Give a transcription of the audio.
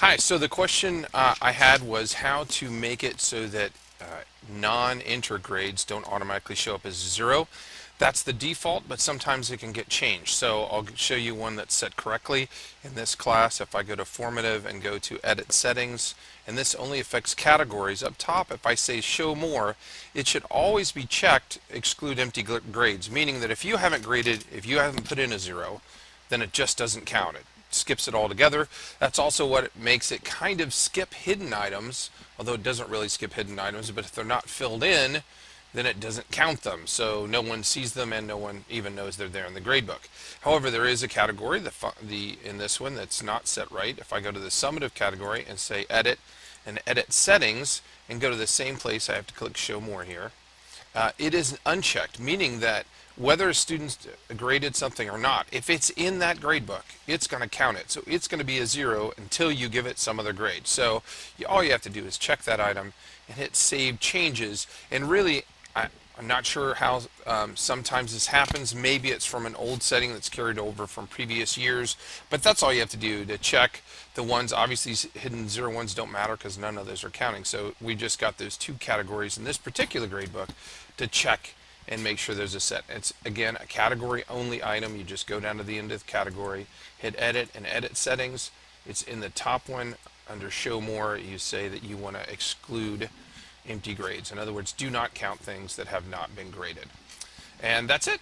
Hi, so the question I had was how to make it so that non-inter grades don't automatically show up as zero. That's the default, but sometimes it can get changed. So I'll show you one that's set correctly in this class. If I go to formative and go to edit settings, and this only affects categories up top, if I say show more, it should always be checked exclude empty grades, meaning that if you haven't graded, if you haven't put in a zero, then it just doesn't count. It skips it all together. That's also what makes it kind of skip hidden items, although it doesn't really skip hidden items, but if they're not filled in, then it doesn't count them. So no one sees them and no one even knows they're there in the gradebook. However, there is a category in this one that's not set right. If I go to the summative category and say edit and edit settings and go to the same place, I have to click show more here. It is unchecked, meaning that whether students graded something or not, if it's in that grade book, it's going to count it. So it's going to be a zero until you give it some other grade. So all you have to do is check that item and hit save changes. And really, I'm not sure how sometimes this happens. Maybe it's from an old setting that's carried over from previous years, but that's all you have to do to check the ones. Obviously, hidden zero ones don't matter because none of those are counting. So we just got those two categories in this particular grade book to check and make sure there's a set. It's, again, a category only item. You just go down to the end of the category, hit edit and edit settings. It's in the top one under show more. You say that you want to exclude empty grades. In other words, do not count things that have not been graded. And that's it.